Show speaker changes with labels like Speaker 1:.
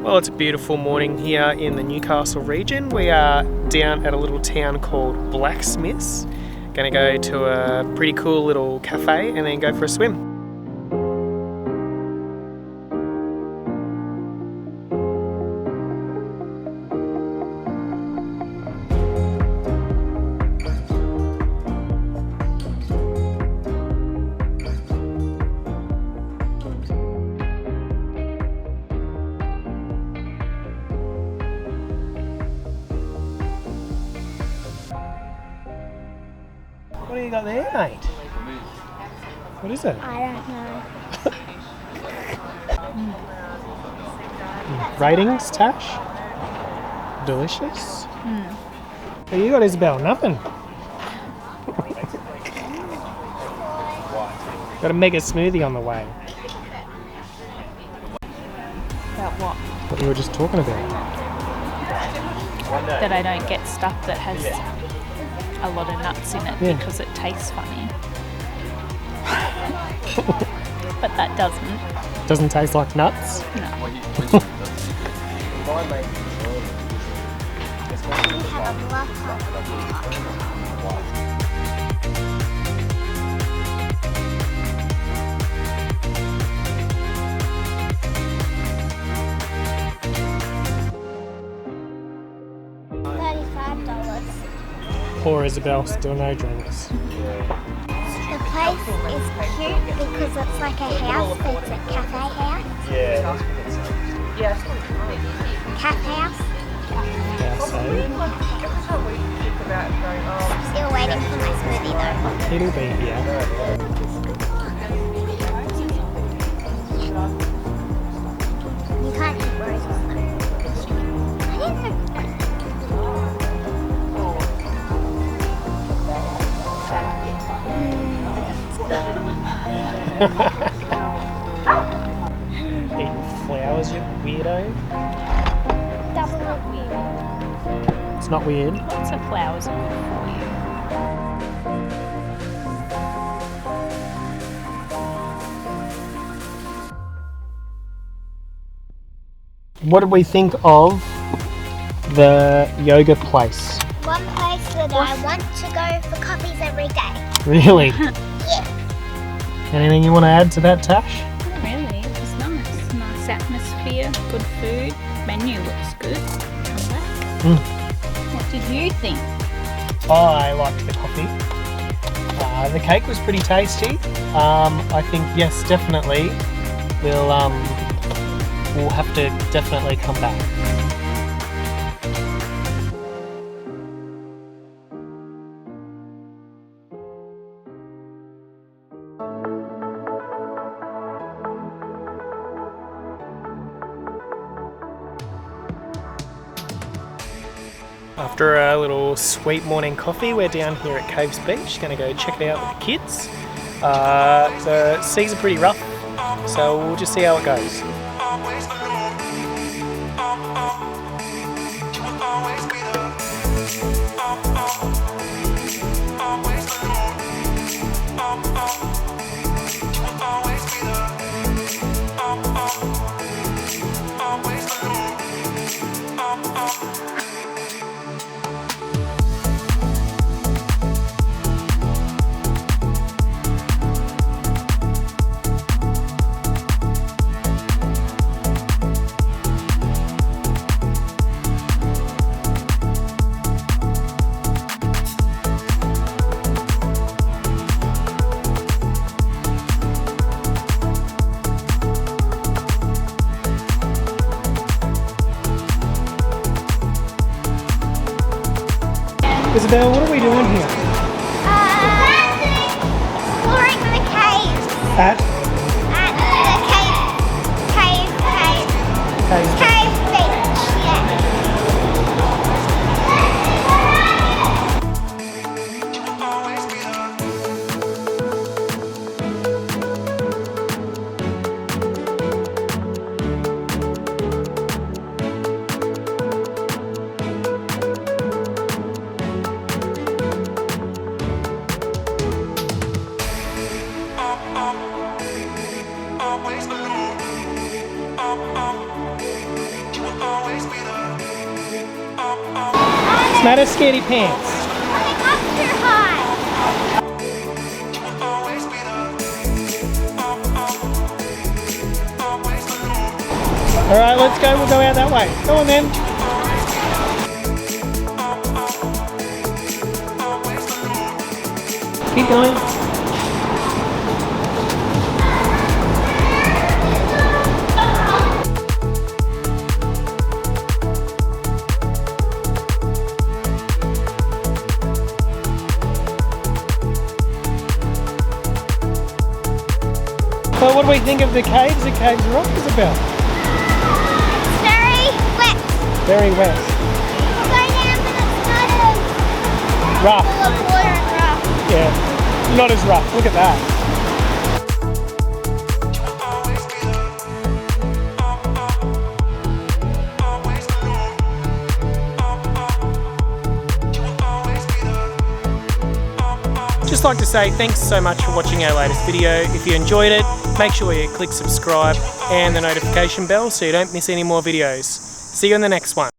Speaker 1: Well, it's a beautiful morning here in the Newcastle region. We are down at a little town called Blacksmith. Going to go to a pretty cool little cafe and then go for a swim. What do you got there, mate? What is it?
Speaker 2: I don't know.
Speaker 1: Ratings, Tash? Delicious? What you got, Isobel? Nothing. Got a mega smoothie on the way.
Speaker 3: About what?
Speaker 1: What you were just talking about.
Speaker 3: That I don't get stuff that has a lot of nuts in it because it tastes funny. But that doesn't.
Speaker 1: Doesn't taste like nuts?
Speaker 3: No.
Speaker 2: We have a lot $35.
Speaker 1: Poor Isobel, still no drinks.
Speaker 2: The place is cute because it's like a house, but it's a cafe house.
Speaker 1: Yeah.
Speaker 2: Cat house.
Speaker 1: So,
Speaker 2: Still waiting for my smoothie though.
Speaker 1: it'll be here.
Speaker 2: You can't eat roses though. I didn't know.
Speaker 1: Eating flowers, you weirdo.
Speaker 2: Double up weird.
Speaker 1: It's not weird.
Speaker 3: Lots of flowers are good for you.
Speaker 1: What did we think of the yoga place?
Speaker 2: One place that I want to go for coffees every day.
Speaker 1: Really?
Speaker 2: Yeah.
Speaker 1: Anything you want to add to that, Tash?
Speaker 3: Not really. It's nice. Nice atmosphere, good food. Menu looks good. Come back. What did you think?
Speaker 1: I liked the coffee. The cake was pretty tasty. I think yes, definitely. We'll have to definitely come back. After a little sweet morning coffee, we're down here at Caves Beach. Going to go check it out with the kids. The seas are pretty rough, so we'll just see how it goes. Isobel, what are we doing here?
Speaker 2: Exploring the caves.
Speaker 1: At
Speaker 2: At the
Speaker 1: Caves
Speaker 2: cave beach. Yeah.
Speaker 1: It's not a scaredy pants.
Speaker 2: Coming up too high.
Speaker 1: Alright, let's go. We'll go out that way. Go on then. Keep going. So what do we think of the caves? The caves rock, Isobel?
Speaker 2: It's very wet.
Speaker 1: Very wet.
Speaker 2: We'll go down, but it's not as
Speaker 1: Rough.
Speaker 2: full of water and rough.
Speaker 1: Yeah. Not as rough. Look at that. Just like to say thanks so much for watching our latest video. If you enjoyed it, make sure you click subscribe and the notification bell so you don't miss any more videos. See you in the next one.